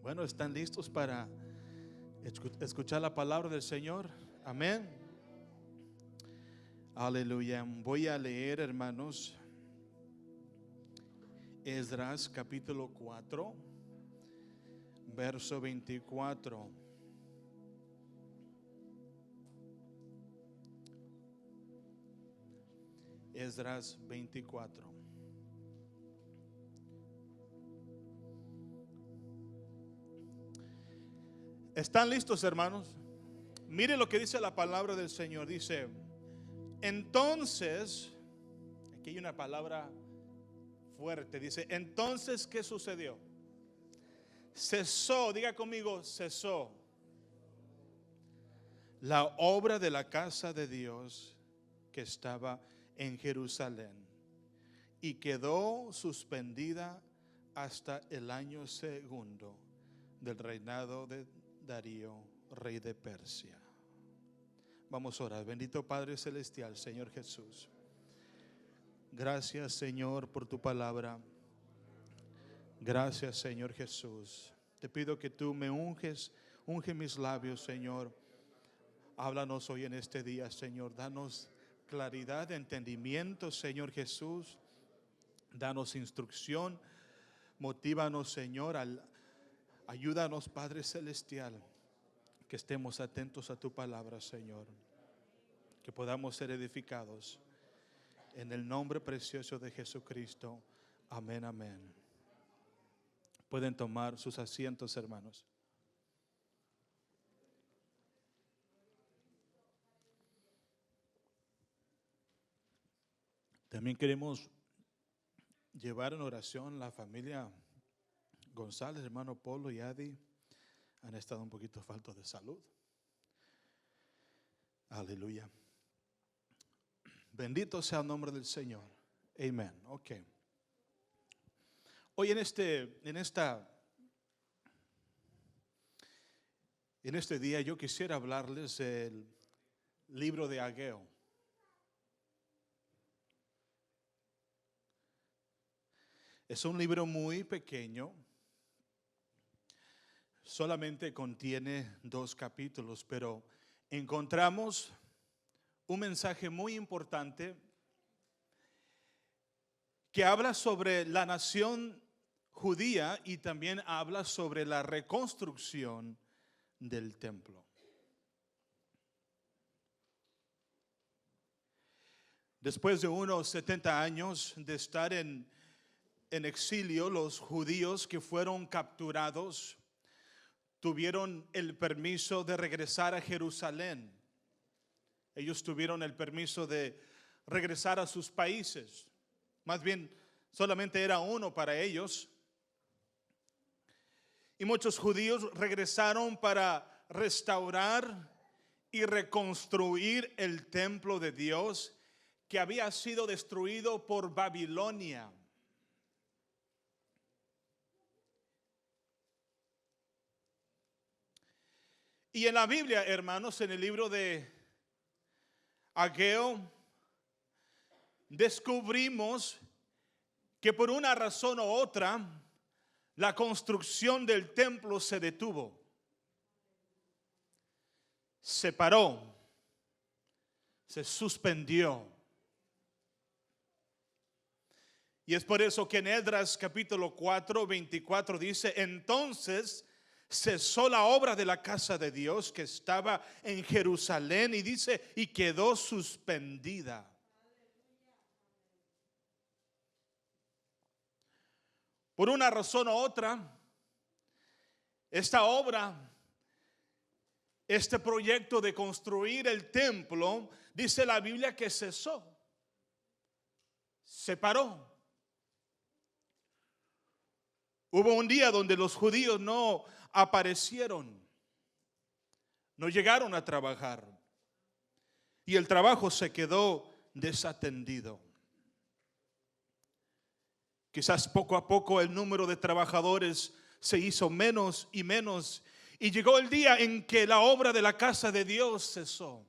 Bueno, ¿están listos para escuchar la palabra del Señor? Amén. Aleluya. Voy a leer, hermanos, Esdras capítulo 4, verso 24. Esdras 24. ¿Están listos, hermanos? Mire lo que dice la palabra del Señor. Dice: entonces, aquí hay una palabra fuerte. Dice: entonces, ¿qué sucedió? Cesó, diga conmigo, cesó la obra de la casa de Dios que estaba en Jerusalén, y quedó suspendida hasta el año segundo del reinado de Darío, rey de Persia. Vamos a orar. Bendito Padre Celestial, Señor Jesús, gracias, Señor, por tu palabra. Gracias, Señor Jesús. Te pido que tú me unge mis labios, Señor. Háblanos hoy en este día, Señor. Danos claridad de entendimiento, Señor Jesús. Danos instrucción. Motívanos, Señor. Ayúdanos, Padre Celestial, que estemos atentos a tu palabra, Señor. Que podamos ser edificados en el nombre precioso de Jesucristo. Amén, amén. Pueden tomar sus asientos, hermanos. También queremos llevar en oración la familia González, hermano Polo y Adi. Han estado un poquito faltos de salud. Aleluya. Bendito sea el nombre del Señor. Amén. Ok. Hoy en este día yo quisiera hablarles del libro de Ageo. Es un libro muy pequeño. Solamente contiene 2 capítulos, pero encontramos un mensaje muy importante que habla sobre la nación judía y también habla sobre la reconstrucción del templo. Después de unos 70 años de estar en exilio, los judíos que fueron capturados tuvieron el permiso de regresar a Jerusalén. Ellos tuvieron el permiso de regresar a sus países. Más bien, solamente era uno para ellos. Y muchos judíos regresaron para restaurar y reconstruir el templo de Dios que había sido destruido por Babilonia. Y en la Biblia, hermanos, en el libro de Ageo, descubrimos que por una razón u otra, la construcción del templo se detuvo, se paró, se suspendió. Y es por eso que en Esdras capítulo 4, 24 dice: entonces cesó la obra de la casa de Dios que estaba en Jerusalén, y dice, y quedó suspendida. Por una razón u otra, esta obra, este proyecto de construir el templo, dice la Biblia que cesó, se paró. Hubo un día donde los judíos no aparecieron, no llegaron a trabajar, y el trabajo se quedó desatendido. Quizás poco a poco el número de trabajadores se hizo menos y menos, y llegó el día en que la obra de la casa de Dios cesó.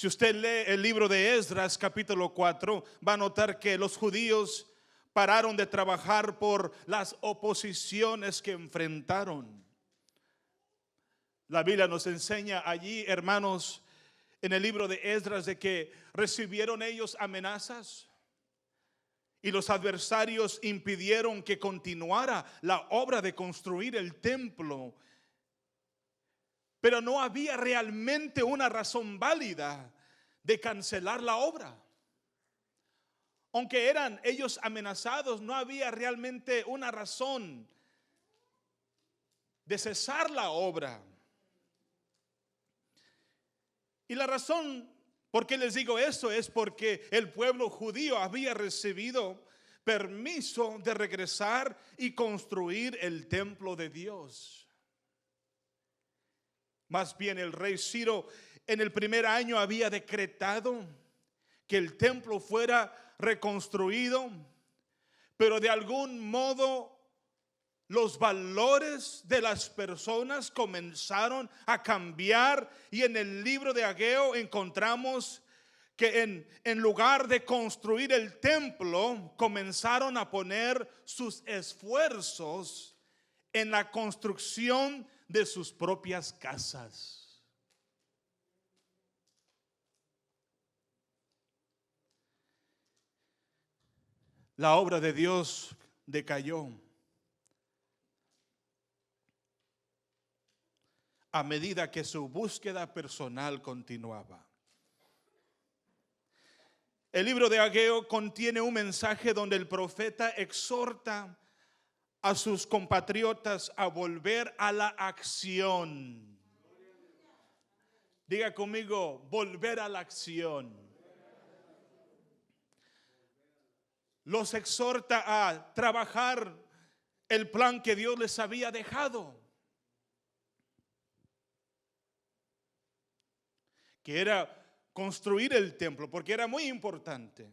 Si usted lee el libro de Esdras capítulo 4, va a notar que los judíos pararon de trabajar por las oposiciones que enfrentaron. La Biblia nos enseña allí, hermanos, en el libro de Esdras, de que recibieron ellos amenazas y los adversarios impidieron que continuara la obra de construir el templo. Pero no había realmente una razón válida de cancelar la obra. Aunque eran ellos amenazados, no había realmente una razón de cesar la obra. Y la razón por qué les digo esto es porque el pueblo judío había recibido permiso de regresar y construir el templo de Dios. Más bien, el rey Ciro en el primer año había decretado que el templo fuera reconstruido, pero de algún modo los valores de las personas comenzaron a cambiar, y en el libro de Ageo encontramos que en lugar de construir el templo, comenzaron a poner sus esfuerzos en la construcción de sus propias casas. La obra de Dios decayó a medida que su búsqueda personal continuaba. El libro de Ageo contiene un mensaje donde el profeta exhorta a sus compatriotas a volver a la acción. Diga conmigo, volver a la acción. Los exhorta a trabajar el plan que Dios les había dejado, que era construir el templo, porque era muy importante.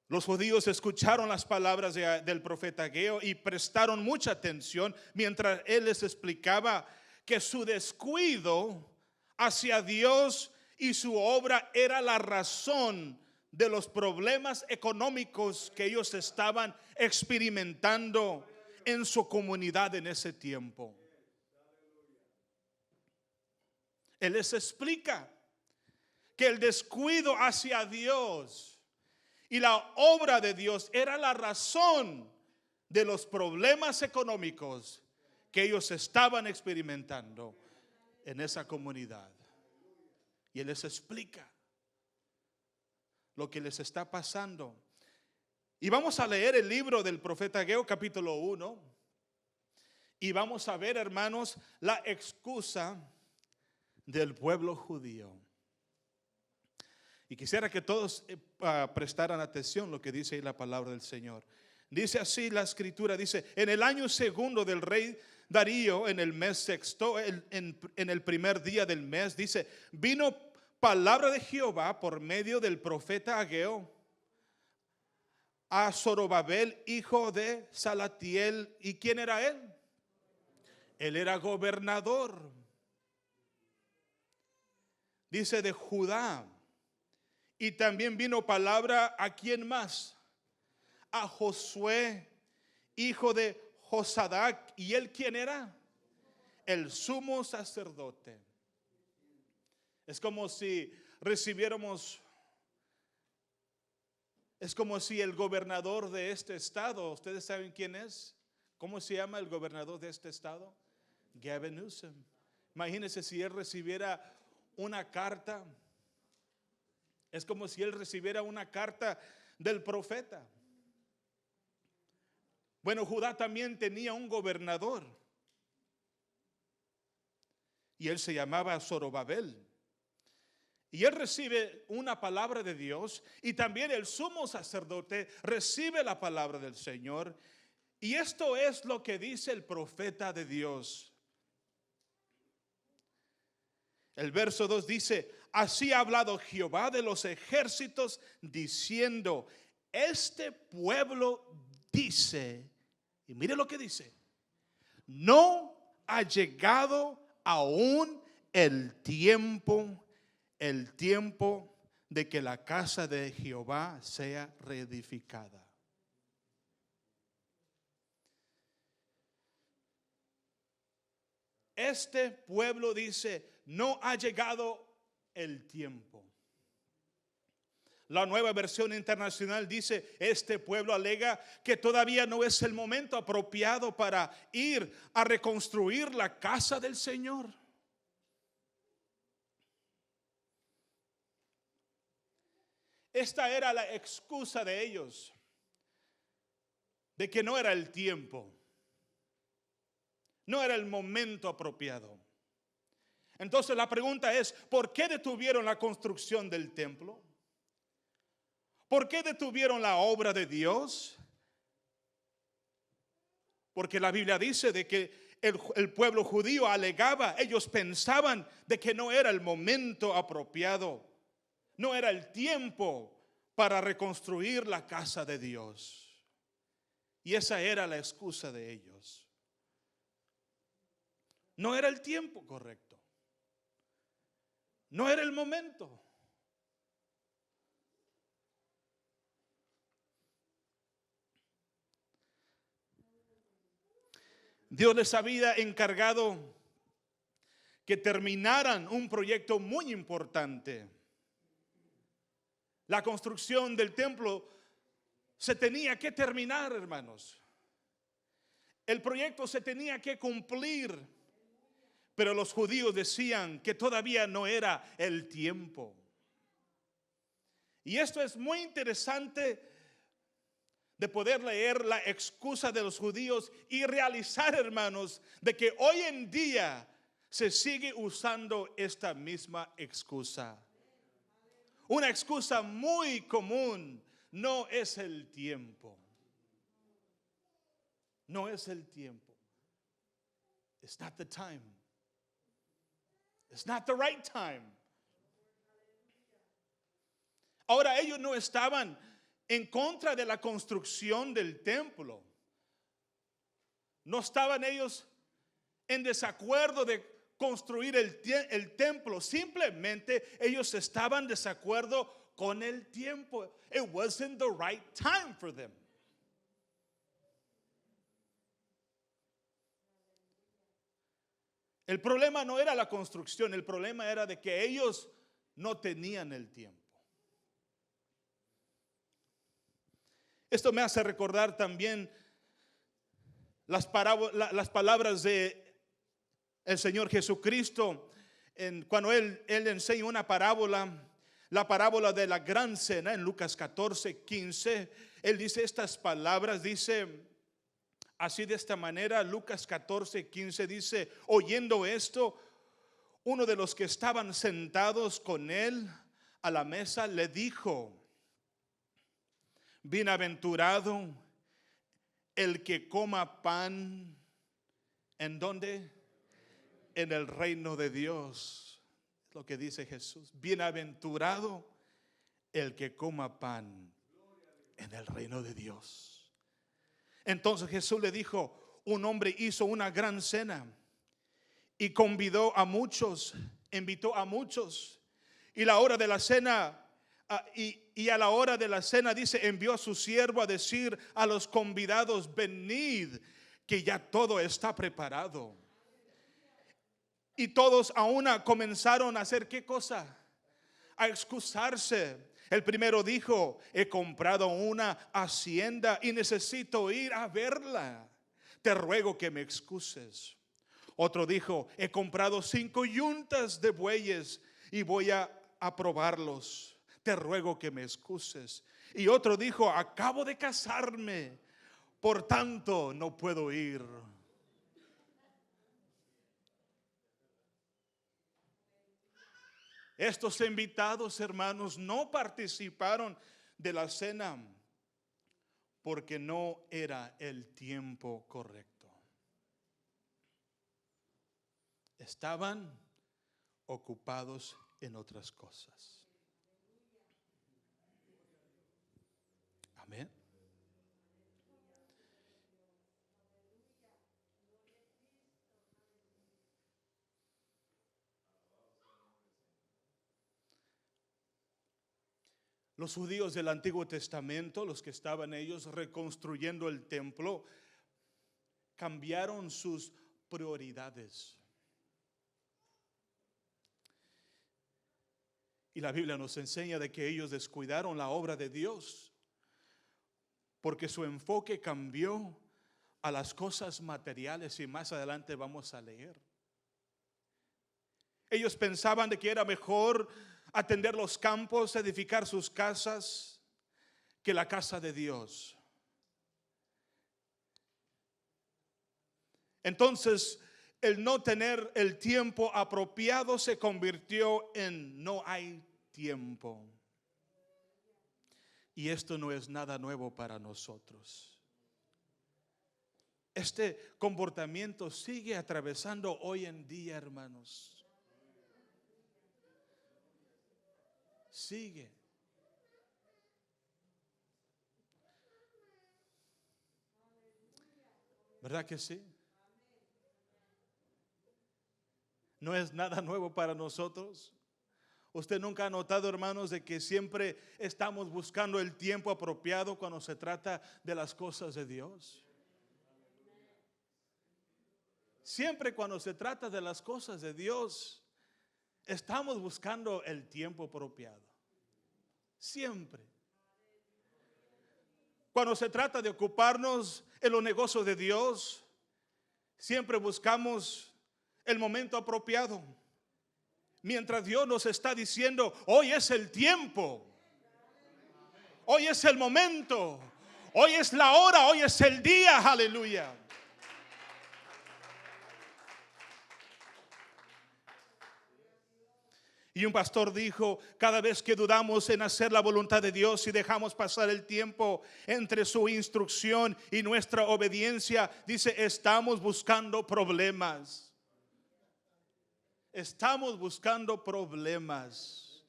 Los judíos escucharon las palabras del profeta Ageo y prestaron mucha atención mientras él les explicaba que su descuido hacia Dios y su obra era la razón de los problemas económicos que ellos estaban experimentando en su comunidad en ese tiempo. Él les explica que el descuido hacia Dios y la obra de Dios era la razón de los problemas económicos que ellos estaban experimentando en esa comunidad. Y Él les explica lo que les está pasando. Y vamos a leer el libro del profeta Ageo, capítulo 1. Y vamos a ver, hermanos, la excusa del pueblo judío. Y quisiera que todos prestaran atención a lo que dice ahí la palabra del Señor. Dice así la escritura, dice: en el año segundo del rey Darío, en el mes sexto, en el primer día del mes, dice, vino palabra de Jehová por medio del profeta Ageo a Zorobabel, hijo de Salatiel. ¿Y quién era él? Él era gobernador, dice, de Judá. Y también vino palabra ¿a quién más? A Josué, hijo de Josadac. ¿Y él quién era? El sumo sacerdote. Es como si recibiéramos, es como si el gobernador de este estado, ¿ustedes saben quién es? ¿Cómo se llama el gobernador de este estado? Gavin Newsom. Imagínense si él recibiera una carta. Es como si él recibiera una carta del profeta. Bueno, Judá también tenía un gobernador y él se llamaba Zorobabel. Y él recibe una palabra de Dios, y también el sumo sacerdote recibe la palabra del Señor. Y esto es lo que dice el profeta de Dios. El verso 2 dice: así ha hablado Jehová de los ejércitos, diciendo, este pueblo dice, y mire lo que dice, no ha llegado aún el tiempo de que la casa de Jehová sea reedificada. Este pueblo dice, no ha llegado el tiempo. La Nueva Versión Internacional dice, este pueblo alega que todavía no es el momento apropiado para ir a reconstruir la casa del Señor. Esta era la excusa de ellos, de que no era el tiempo, no era el momento apropiado. Entonces la pregunta es, ¿por qué detuvieron la construcción del templo? ¿Por qué detuvieron la obra de Dios? Porque la Biblia dice de que el pueblo judío alegaba, ellos pensaban de que no era el momento apropiado, no era el tiempo para reconstruir la casa de Dios. Y esa era la excusa de ellos. No era el tiempo correcto. No era el momento. Dios les había encargado que terminaran un proyecto muy importante. La construcción del templo se tenía que terminar, hermanos. El proyecto se tenía que cumplir, pero los judíos decían que todavía no era el tiempo. Y esto es muy interesante de poder leer la excusa de los judíos y realizar, hermanos, de que hoy en día se sigue usando esta misma excusa. Una excusa muy común: no es el tiempo. No es el tiempo. It's not the time. It's not the right time. Ahora, ellos no estaban en contra de la construcción del templo. No estaban ellos en desacuerdo de construir el templo. Simplemente ellos estaban en desacuerdo con el tiempo. It wasn't the right time for them. El problema no era la construcción, el problema era de que ellos no tenían el tiempo. Esto me hace recordar también las palabras de el Señor Jesucristo cuando él enseña una parábola, la parábola de la gran cena en Lucas 14:15. Él dice estas palabras, dice así de esta manera. Lucas 14:15 dice: oyendo esto, uno de los que estaban sentados con él a la mesa le dijo: bienaventurado el que coma pan. ¿En dónde? En el reino de Dios. Es lo que dice Jesús. Bienaventurado el que coma pan en el reino de Dios. Entonces Jesús le dijo: un hombre hizo una gran cena y convidó a muchos, invitó a muchos. Y la hora de la cena y a la hora de la cena, dice, envió a su siervo a decir a los convidados: venid, que ya todo está preparado. Y todos a una comenzaron a hacer ¿qué cosa? A excusarse. El primero dijo: he comprado una hacienda y necesito ir a verla. Te ruego que me excuses. Otro dijo: he comprado 5 yuntas de bueyes y voy a probarlos. Te ruego que me excuses. Y otro dijo: acabo de casarme, por tanto no puedo ir. Estos invitados, hermanos, no participaron de la cena porque no era el tiempo correcto. Estaban ocupados en otras cosas. Amén. Los judíos del Antiguo Testamento, los que estaban ellos reconstruyendo el templo, cambiaron sus prioridades. Y la Biblia nos enseña de que ellos descuidaron la obra de Dios, porque su enfoque cambió a las cosas materiales, y más adelante vamos a leer. Ellos pensaban de que era mejor atender los campos, edificar sus casas, que la casa de Dios. Entonces, el no tener el tiempo apropiado se convirtió en no hay tiempo. Y esto no es nada nuevo para nosotros. Este comportamiento sigue atravesando hoy en día, hermanos. Sigue. ¿Verdad que sí? No es nada nuevo para nosotros. Usted nunca ha notado, hermanos, de que siempre estamos buscando el tiempo apropiado cuando se trata de las cosas de Dios. Siempre cuando se trata de las cosas de Dios, estamos buscando el tiempo apropiado. Siempre. Cuando se trata de ocuparnos en los negocios de Dios, siempre buscamos el momento apropiado. Mientras Dios nos está diciendo, hoy es el tiempo, hoy es el momento, hoy es la hora, hoy es el día, aleluya. Y un pastor dijo, cada vez que dudamos en hacer la voluntad de Dios y dejamos pasar el tiempo entre su instrucción y nuestra obediencia, dice, estamos buscando problemas. Estamos buscando problemas.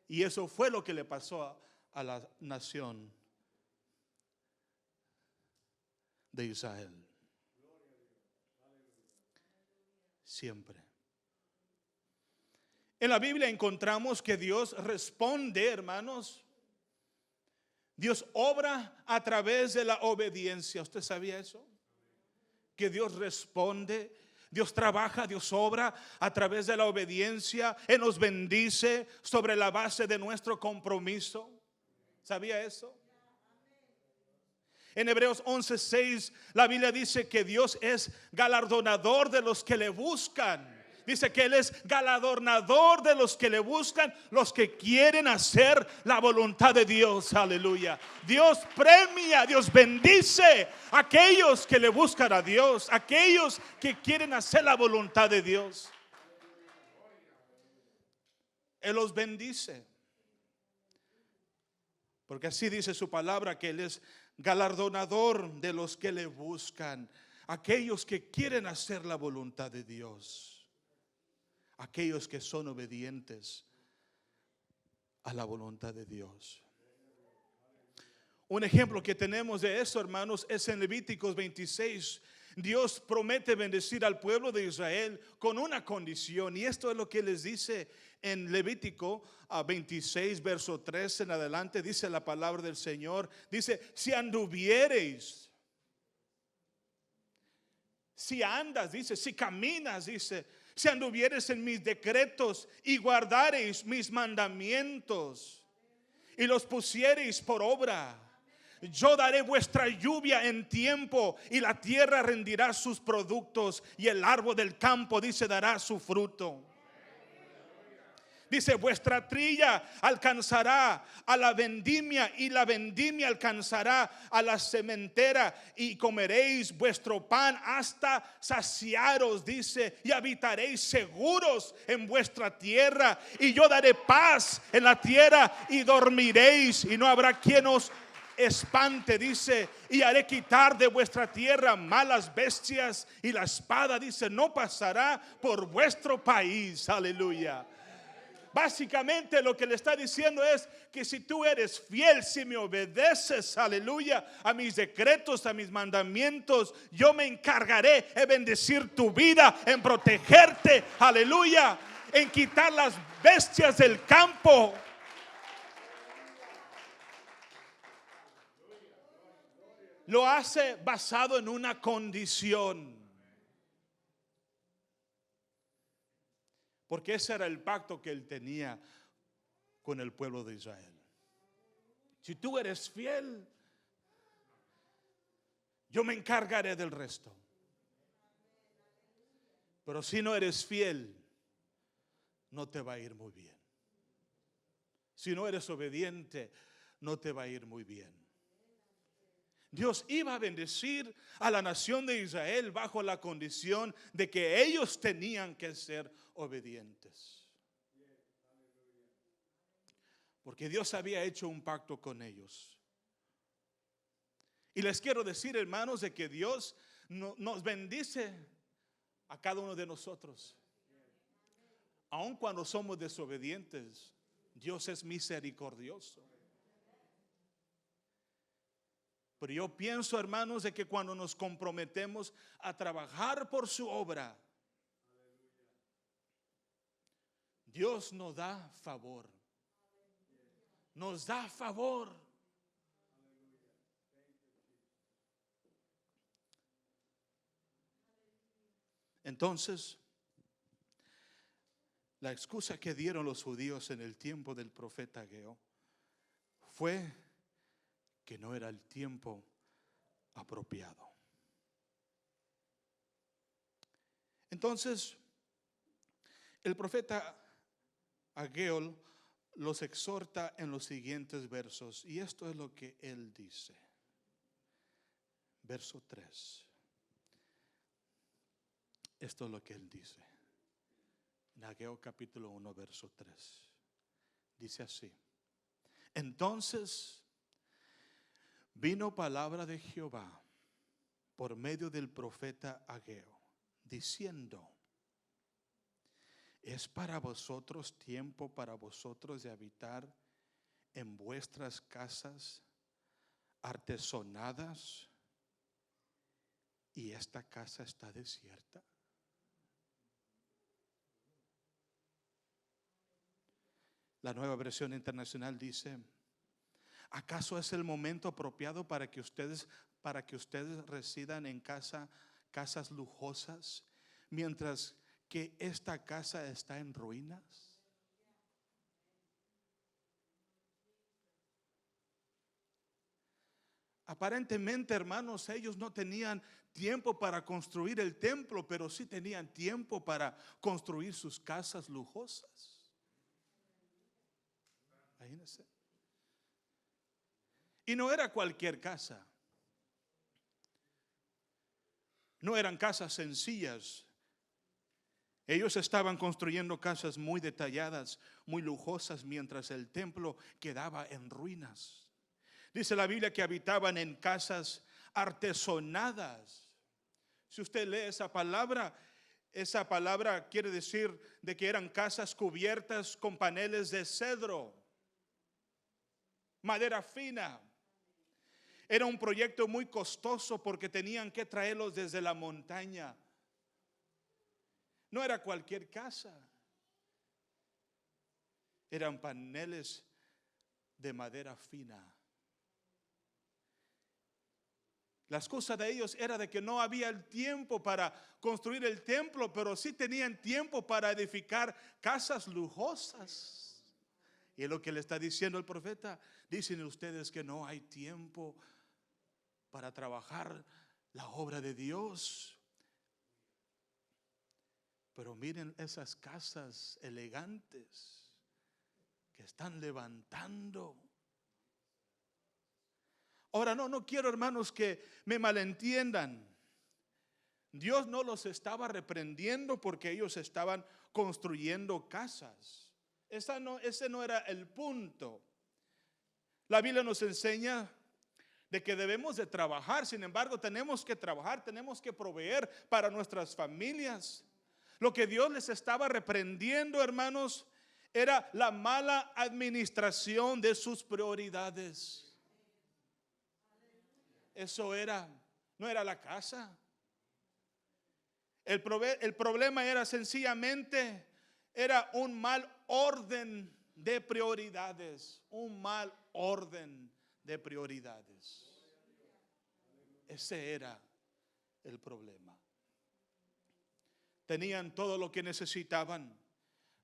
Y eso fue lo que le pasó a la nación de Israel. Siempre. En la Biblia encontramos que Dios responde, hermanos. Dios obra a través de la obediencia. ¿Usted sabía eso? Que Dios responde, Dios trabaja, Dios obra a través de la obediencia. Él nos bendice sobre la base de nuestro compromiso. ¿Sabía eso? En Hebreos 11:6 la Biblia dice que Dios es galardonador de los que le buscan. Dice que Él es galardonador de los que le buscan, los que quieren hacer la voluntad de Dios. Aleluya. Dios premia, Dios bendice a aquellos que le buscan a Dios, aquellos que quieren hacer la voluntad de Dios. Él los bendice. Porque así dice su palabra, que Él es galardonador de los que le buscan, aquellos que quieren hacer la voluntad de Dios. Aquellos que son obedientes a la voluntad de Dios. Un ejemplo que tenemos de eso, hermanos, es en Levíticos 26. Dios promete bendecir al pueblo de Israel con una condición. Y esto es lo que les dice en Levítico 26, verso 3 en adelante. Dice la palabra del Señor. Dice, si anduviereis, si andas, dice, si caminas, dice, si anduvieres en mis decretos y guardareis mis mandamientos y los pusiereis por obra, yo daré vuestra lluvia en tiempo y la tierra rendirá sus productos y el árbol del campo, dice, dará su fruto. Dice, vuestra trilla alcanzará a la vendimia y la vendimia alcanzará a la sementera y comeréis vuestro pan hasta saciaros, dice, y habitaréis seguros en vuestra tierra y yo daré paz en la tierra y dormiréis y no habrá quien os espante, dice, y haré quitar de vuestra tierra malas bestias y la espada, dice, no pasará por vuestro país. Aleluya. Básicamente lo que le está diciendo es que si tú eres fiel, si me obedeces, aleluya, a mis decretos, a mis mandamientos, yo me encargaré de bendecir tu vida, en protegerte, aleluya, en quitar las bestias del campo. Lo hace basado en una condición. Porque ese era el pacto que él tenía con el pueblo de Israel. Si tú eres fiel, yo me encargaré del resto. Pero si no eres fiel, no te va a ir muy bien. Si no eres obediente, no te va a ir muy bien. Dios iba a bendecir a la nación de Israel bajo la condición de que ellos tenían que ser obedientes. Porque Dios había hecho un pacto con ellos. Y les quiero decir, hermanos, de que Dios nos bendice a cada uno de nosotros. Aun cuando somos desobedientes, Dios es misericordioso. Pero yo pienso, hermanos, de que cuando nos comprometemos a trabajar por su obra, Dios nos da favor. Nos da favor. Entonces, la excusa que dieron los judíos en el tiempo del profeta Ageo fue que no era el tiempo apropiado. Entonces, el profeta Ageo los exhorta en los siguientes versos, y esto es lo que él dice. Verso 3. Esto es lo que él dice. En Ageo capítulo 1, verso 3. Dice así: entonces vino palabra de Jehová por medio del profeta Ageo, diciendo: ¿es para vosotros tiempo para vosotros de habitar en vuestras casas artesonadas y esta casa está desierta? La Nueva Versión Internacional dice: ¿acaso es el momento apropiado para que ustedes residan en casas lujosas, mientras que esta casa está en ruinas? Aparentemente, hermanos, ellos no tenían tiempo para construir el templo, pero sí tenían tiempo para construir sus casas lujosas. Imagínense. Y no era cualquier casa. No eran casas sencillas. Ellos estaban construyendo casas muy detalladas, muy lujosas, mientras el templo quedaba en ruinas. Dice la Biblia que habitaban en casas artesonadas. Si usted lee esa palabra quiere decir de que eran casas cubiertas con paneles de cedro, madera fina. Era un proyecto muy costoso porque tenían que traerlos desde la montaña. No era cualquier casa. Eran paneles de madera fina. La excusa de ellos era de que no había el tiempo para construir el templo, pero sí tenían tiempo para edificar casas lujosas. Y es lo que le está diciendo el profeta. Dicen ustedes que no hay tiempo para trabajar la obra de Dios. Pero miren esas casas elegantes que están levantando. Ahora no quiero, hermanos, que me malentiendan. Dios no los estaba reprendiendo porque ellos estaban construyendo casas. Ese no era el punto. La Biblia nos enseña de que debemos de trabajar. Sin embargo, tenemos que trabajar, tenemos que proveer para nuestras familias. Lo que Dios les estaba reprendiendo, hermanos, era la mala administración de sus prioridades. Eso no era la casa. El problema era sencillamente, era un mal orden de prioridades. Un mal orden de prioridades. Ese era el problema. Tenían todo lo que necesitaban,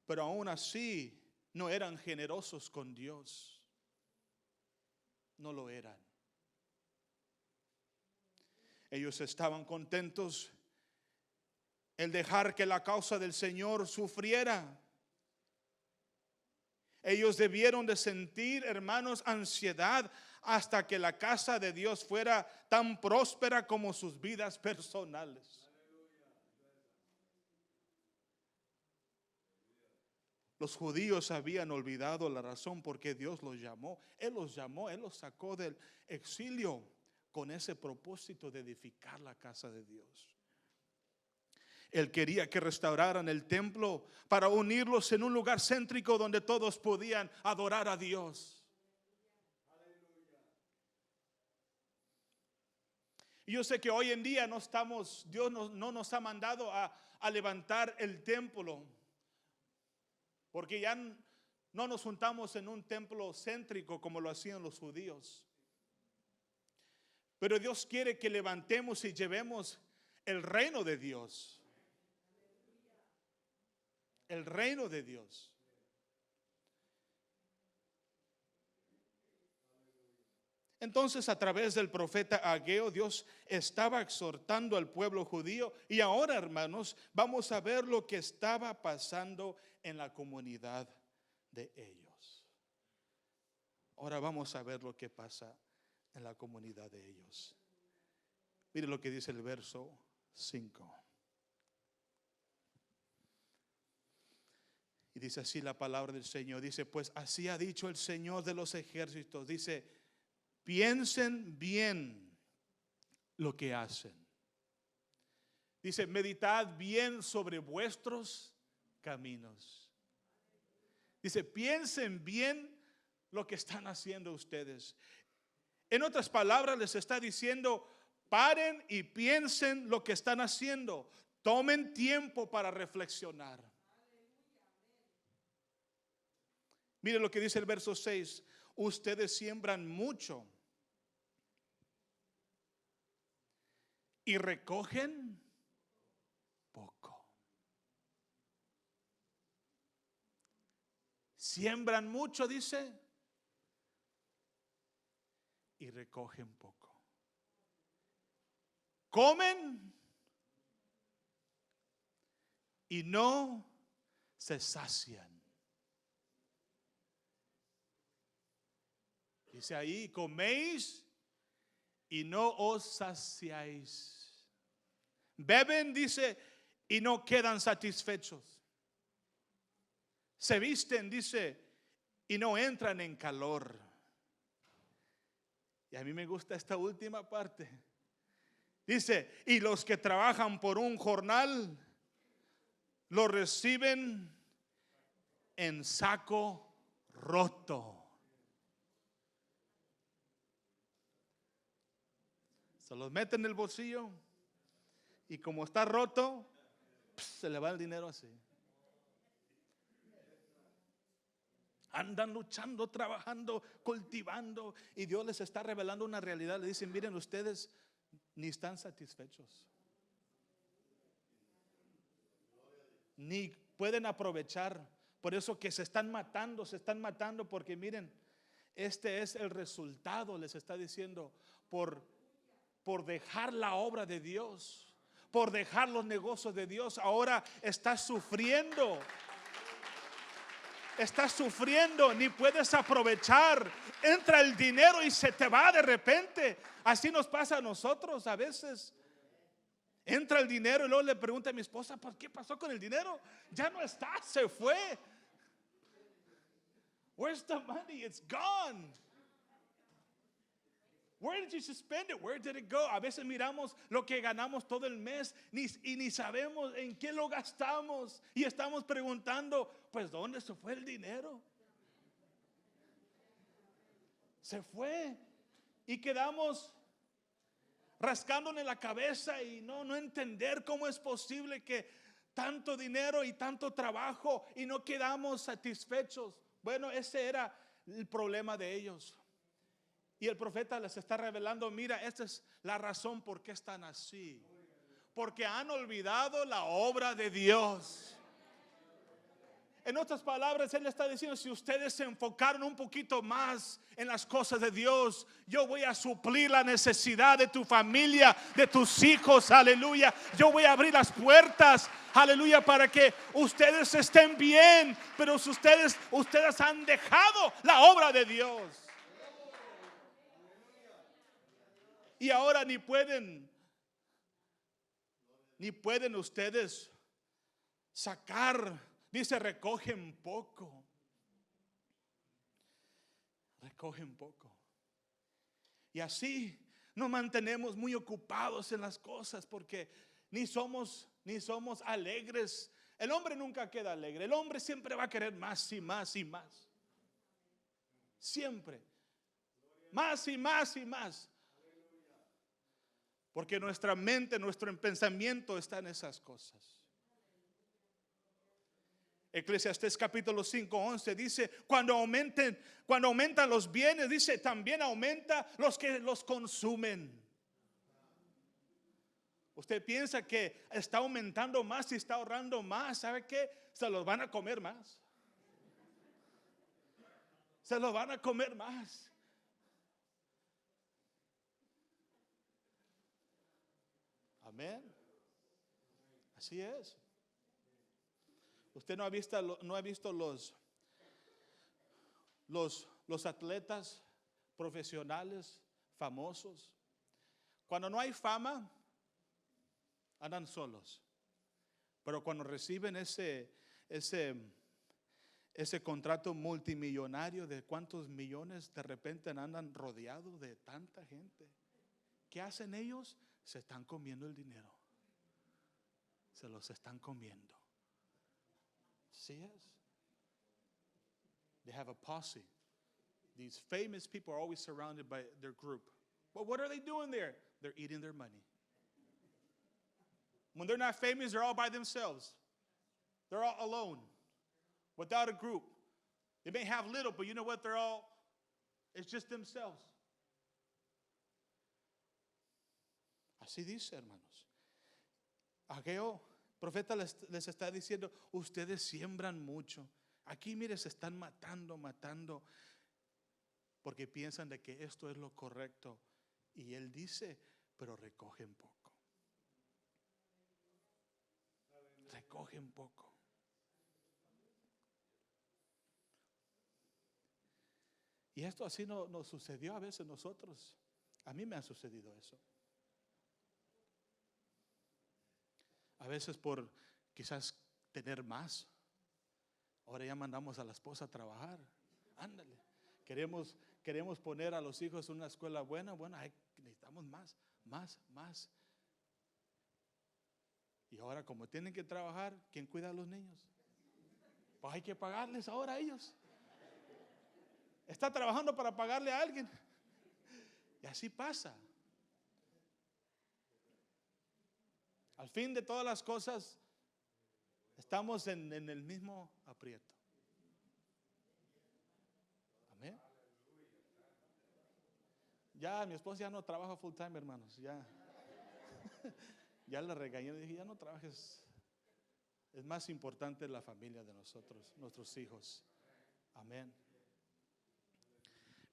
pero aún así no eran generosos con Dios. No lo eran. Ellos estaban contentos en dejar que la causa del Señor sufriera. Ellos debieron de sentir, hermanos, ansiedad hasta que la casa de Dios fuera tan próspera como sus vidas personales. Los judíos habían olvidado la razón por qué Dios los llamó. Él los llamó, Él los sacó del exilio con ese propósito de edificar la casa de Dios. Él quería que restauraran el templo para unirlos en un lugar céntrico donde todos podían adorar a Dios. Y yo sé que hoy en día Dios no nos ha mandado a levantar el templo, porque ya no nos juntamos en un templo céntrico como lo hacían los judíos. Pero Dios quiere que levantemos y llevemos el reino de Dios. El reino de Dios. Entonces, a través del profeta Ageo, Dios estaba exhortando al pueblo judío. Y ahora, hermanos, vamos a ver lo que estaba pasando en la comunidad de ellos. Ahora vamos a ver lo que pasa en la comunidad de ellos. Mire lo que dice el verso 5. Y dice así la palabra del Señor. Dice, pues así ha dicho el Señor de los ejércitos. Dice, piensen bien lo que hacen. Dice, meditad bien sobre vuestros caminos. Dice, piensen bien lo que están haciendo ustedes. En otras palabras, les está diciendo, paren y piensen lo que están haciendo. Tomen tiempo para reflexionar. Mire lo que dice el verso 6. Ustedes siembran mucho y recogen poco. Siembran mucho, dice, y recogen poco. Comen y no se sacian. Dice ahí, coméis y no os saciáis. Beben, dice, y no quedan satisfechos. Se visten, dice, y no entran en calor. Y a mí me gusta esta última parte. Dice, y los que trabajan por un jornal lo reciben en saco roto. Se los mete en el bolsillo y como está roto, se le va el dinero así. Andan luchando, trabajando, cultivando, y Dios les está revelando una realidad. Le dicen, miren, ustedes ni están satisfechos, ni pueden aprovechar. Por eso que se están matando porque miren, este es el resultado, les está diciendo, por dejar la obra de Dios, por dejar los negocios de Dios. Ahora estás sufriendo, ni puedes aprovechar. Entra el dinero y se te va de repente. Así nos pasa a nosotros a veces. Entra el dinero y luego le pregunta a mi esposa, ¿por qué pasó con el dinero? Ya no está, se fue. Where's the money? It's gone. Where did you spend it? Where did it go? A veces miramos lo que ganamos todo el mes y ni sabemos en qué lo gastamos. Y estamos preguntando, pues ¿dónde se fue el dinero? Se fue. Y quedamos rascándonos la cabeza y no entender cómo es posible que tanto dinero y tanto trabajo y no quedamos satisfechos. Bueno, ese era el problema de ellos. Y el profeta les está revelando, mira, esta es la razón por qué están así. Porque han olvidado la obra de Dios. En otras palabras, Él está diciendo, si ustedes se enfocaron un poquito más en las cosas de Dios, yo voy a suplir la necesidad de tu familia, de tus hijos, aleluya. Yo voy a abrir las puertas, aleluya, para que ustedes estén bien. Pero ustedes han dejado la obra de Dios. Y ahora ni pueden ustedes sacar. Dice, recogen poco. Recogen poco. Y así nos mantenemos muy ocupados en las cosas, porque ni somos alegres. El hombre nunca queda alegre. El hombre siempre va a querer más y más y más. Siempre. Más y más y más. Porque nuestra mente, nuestro pensamiento está en esas cosas. Eclesiastés capítulo 5:11 dice, cuando aumentan los bienes, dice, también aumenta los que los consumen. Usted piensa que está aumentando más y está ahorrando más, ¿sabe qué? Se los van a comer más. Se los van a comer más. Amén. Así es. Usted no ha visto los atletas profesionales famosos. Cuando no hay fama, andan solos. Pero cuando reciben ese contrato multimillonario de cuántos millones, de repente andan rodeados de tanta gente. ¿Qué hacen ellos? Se están comiendo el dinero. Se los están comiendo. Así es. They have a posse. These famous people are always surrounded by their group. But what are they doing there? They're eating their money. When they're not famous, they're all by themselves. They're all alone, without a group. They may have little, but you know what? It's just themselves. Así dice, hermanos. Ageo, profeta les está diciendo, ustedes siembran mucho. Aquí, mire, se están matando, porque piensan de que esto es lo correcto. Y él dice, pero recogen poco. Recogen poco. Y esto así nos sucedió a veces nosotros. A mí me ha sucedido eso. A veces por quizás tener más. Ahora ya mandamos a la esposa a trabajar. Ándale. Queremos poner a los hijos en una escuela buena. Bueno, necesitamos más. Y ahora como tienen que trabajar, ¿quién cuida a los niños? Pues hay que pagarles ahora a ellos. Está trabajando para pagarle a alguien. Y así pasa. Al fin de todas las cosas, estamos en el mismo aprieto. Amén. Ya mi esposa ya no trabaja full time, hermanos. Ya la regañé, le dije, ya no trabajes. Es más importante la familia de nosotros, nuestros hijos. Amén.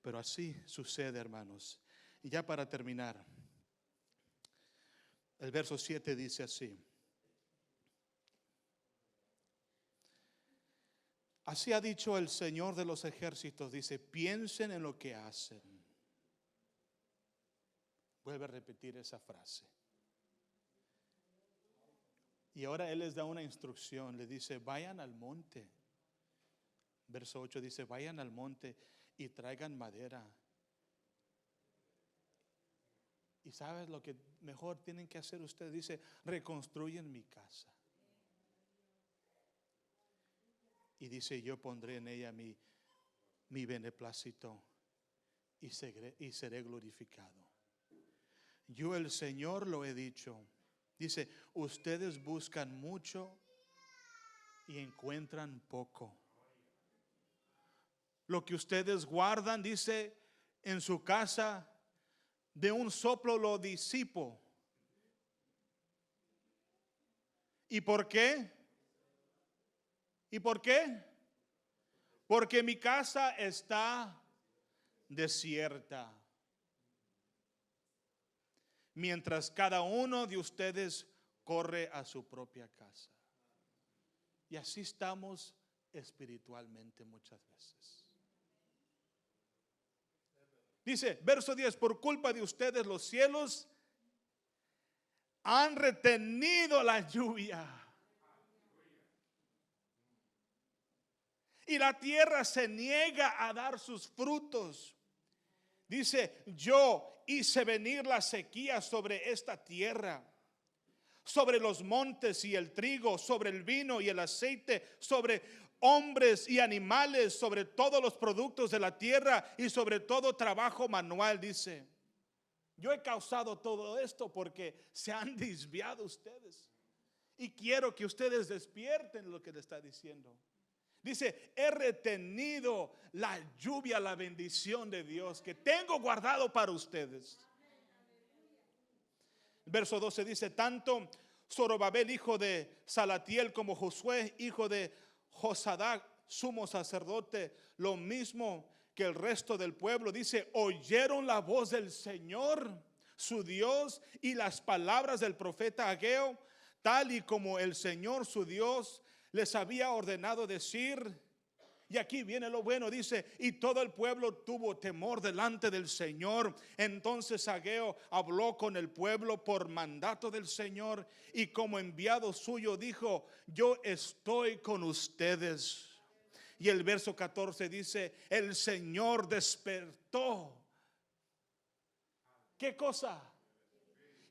Pero así sucede, hermanos. Y ya para terminar, el verso 7 dice así: así ha dicho el Señor de los ejércitos, dice, piensen en lo que hacen. Vuelve a repetir esa frase. Y ahora Él les da una instrucción, le dice, vayan al monte. Verso 8 dice, vayan al monte y traigan madera. Y sabes lo que mejor tienen que hacer ustedes, dice, reconstruyen mi casa. Y dice, yo pondré en ella mi beneplácito y seré glorificado. Yo el Señor lo he dicho. Dice, ustedes buscan mucho y encuentran poco. Lo que ustedes guardan, dice, en su casa, de un soplo lo disipo. ¿Y por qué? ¿Y por qué? Porque mi casa está desierta, mientras cada uno de ustedes corre a su propia casa. Y así estamos espiritualmente muchas veces. Dice, verso 10, por culpa de ustedes los cielos han retenido la lluvia. Y la tierra se niega a dar sus frutos. Dice, yo hice venir la sequía sobre esta tierra, sobre los montes y el trigo, sobre el vino y el aceite, sobre hombres y animales, sobre todos los productos de la tierra y sobre todo trabajo manual. Dice, yo he causado todo esto porque se han desviado ustedes. Y quiero que ustedes despierten lo que le está diciendo. Dice, he retenido la lluvia, la bendición de Dios que tengo guardado para ustedes. Verso 12 dice, tanto Zorobabel, hijo de Salatiel, como Josué, hijo de Josadac, sumo sacerdote, lo mismo que el resto del pueblo, dice, oyeron la voz del Señor, su Dios, y las palabras del profeta Ageo, tal y como el Señor, su Dios, les había ordenado decir. Y aquí viene lo bueno, dice, y todo el pueblo tuvo temor delante del Señor. Entonces Ageo habló con el pueblo por mandato del Señor, y como enviado suyo dijo, yo estoy con ustedes. Y el verso 14 dice, el Señor despertó. ¿Qué cosa?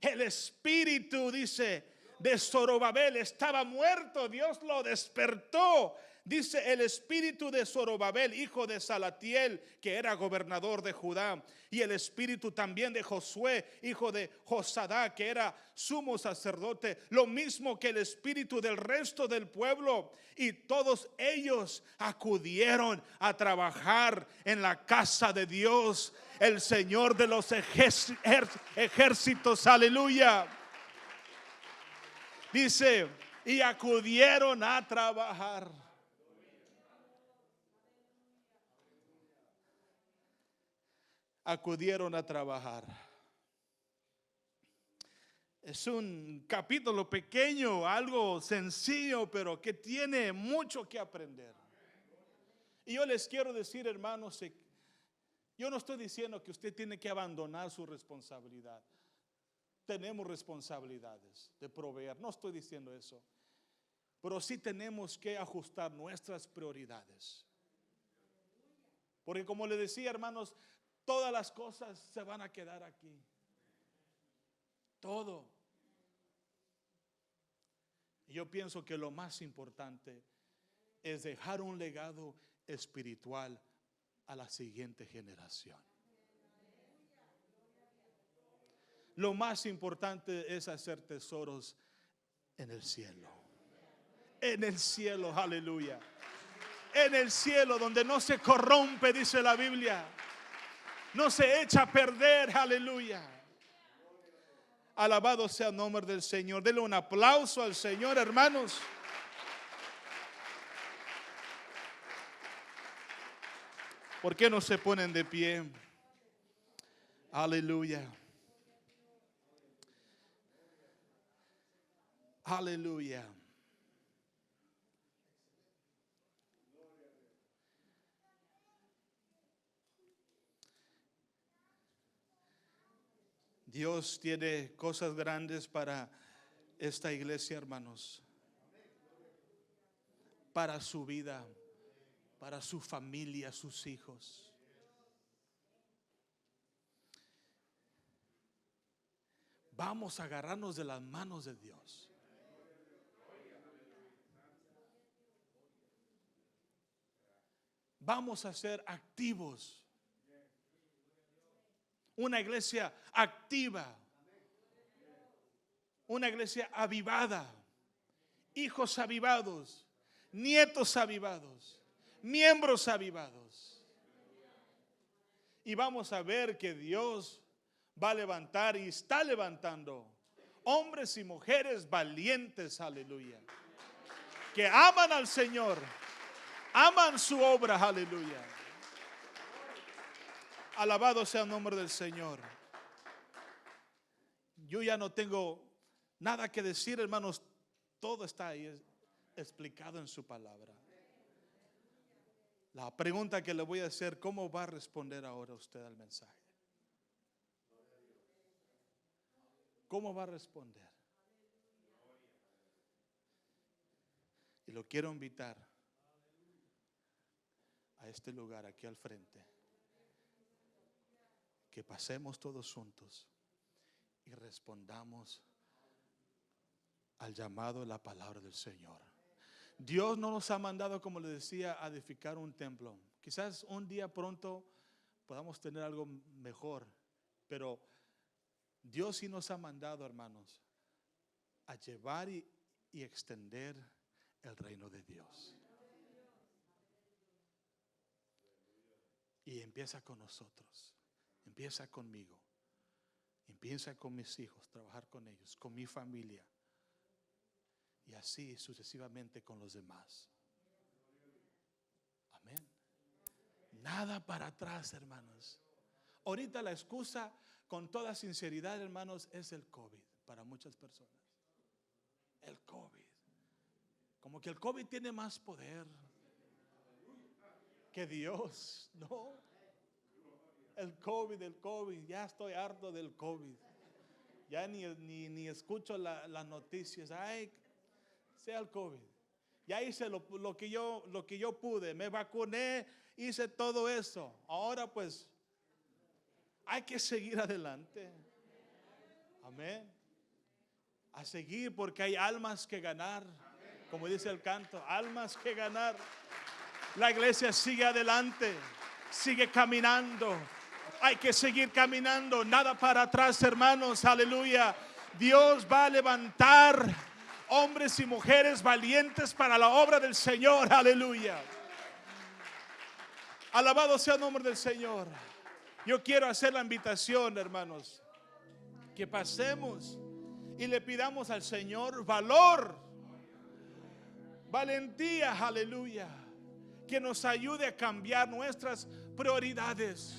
El espíritu, dice, de Zorobabel estaba muerto, Dios lo despertó. Dice, el espíritu de Zorobabel, hijo de Salatiel, que era gobernador de Judá, y el espíritu también de Josué, hijo de Josadac, que era sumo sacerdote, lo mismo que el espíritu del resto del pueblo, y todos ellos acudieron a trabajar en la casa de Dios, el Señor de los ejércitos, aleluya. Dice, y acudieron a trabajar. Acudieron a trabajar. Es un capítulo pequeño, algo sencillo, pero que tiene mucho que aprender. Y yo les quiero decir, hermanos, yo no estoy diciendo que usted tiene que abandonar su responsabilidad. Tenemos responsabilidades de proveer, no estoy diciendo eso, pero sí tenemos que ajustar nuestras prioridades. Porque como le decía, hermanos, todas las cosas se van a quedar aquí. Todo. Yo pienso que lo más importante es dejar un legado espiritual a la siguiente generación. Lo más importante es hacer tesoros en el cielo. En el cielo, aleluya. En el cielo donde no se corrompe, dice la Biblia. No se echa a perder, aleluya. Alabado sea el nombre del Señor. Denle un aplauso al Señor, hermanos. ¿Por qué no se ponen de pie? Aleluya. Aleluya. Dios tiene cosas grandes para esta iglesia, hermanos. Para su vida, para su familia, sus hijos. Vamos a agarrarnos de las manos de Dios. Vamos a ser activos. Una iglesia activa. Una iglesia avivada. Hijos avivados. Nietos avivados. Miembros avivados. Y vamos a ver que Dios va a levantar y está levantando hombres y mujeres valientes, aleluya, que aman al Señor, aman su obra, aleluya. Alabado sea el nombre del Señor. Yo ya no tengo nada que decir, hermanos. Todo está ahí explicado en su palabra. La pregunta que le voy a hacer: ¿cómo va a responder ahora usted al mensaje? ¿Cómo va a responder? Y lo quiero invitar a este lugar, aquí al frente, que pasemos todos juntos y respondamos al llamado de la palabra del Señor. Dios no nos ha mandado, como le decía, a edificar un templo. Quizás un día pronto podamos tener algo mejor, pero Dios sí nos ha mandado, hermanos, a llevar y extender el reino de Dios. Y empieza con nosotros, empieza conmigo, empieza con mis hijos, trabajar con ellos, con mi familia, y así sucesivamente con los demás. Amén. Nada para atrás, hermanos. Ahorita la excusa, con toda sinceridad, hermanos, es el COVID para muchas personas. El COVID. Como que el COVID tiene más poder que Dios. No. El COVID. Ya estoy harto del COVID. Ya ni escucho las noticias. Ay, sea el COVID. Ya hice lo que yo pude. Me vacuné, hice todo eso. Ahora pues hay que seguir adelante. Amén. A seguir, porque hay almas que ganar. Como dice el canto, almas que ganar. La iglesia sigue adelante, sigue caminando. Hay que seguir caminando, nada para atrás, hermanos. Aleluya. Dios va a levantar hombres y mujeres valientes para la obra del Señor. Aleluya. Alabado sea el nombre del Señor. Yo quiero hacer la invitación, hermanos, que pasemos y le pidamos al Señor valor, valentía, aleluya, que nos ayude a cambiar nuestras prioridades,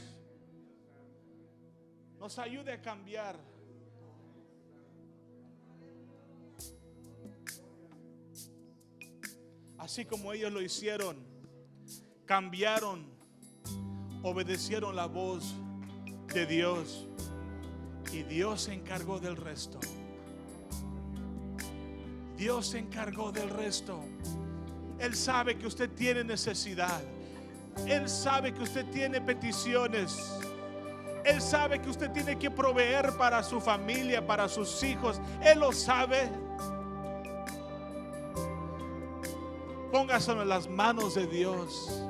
nos ayude a cambiar. Así como ellos lo hicieron, cambiaron, obedecieron la voz de Dios, y Dios se encargó del resto. Dios se encargó del resto. Él sabe que usted tiene necesidad. Él sabe que usted tiene peticiones. Él sabe que usted tiene que proveer para su familia, para sus hijos. Él lo sabe. Póngaselo en las manos de Dios.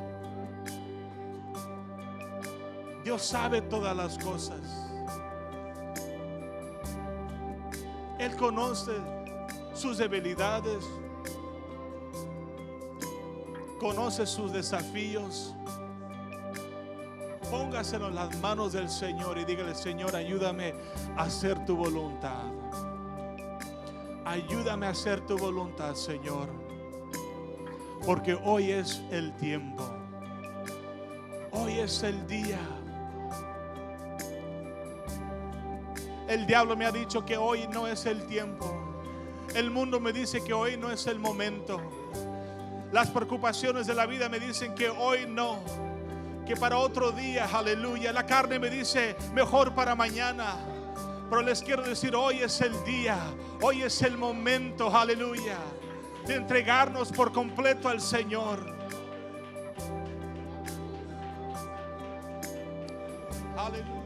Dios sabe todas las cosas. Él conoce sus debilidades, conoce sus desafíos. Póngaselo en las manos del Señor y dígale: Señor, ayúdame a hacer tu voluntad. Ayúdame a hacer tu voluntad, Señor, porque hoy es el tiempo. Hoy es el día. El diablo me ha dicho que hoy no es el tiempo. El mundo me dice que hoy no es el momento. Las preocupaciones de la vida me dicen que hoy no, que para otro día, aleluya. La carne me dice mejor para mañana. Pero les quiero decir, hoy es el día, hoy es el momento, aleluya, de entregarnos por completo al Señor. Aleluya.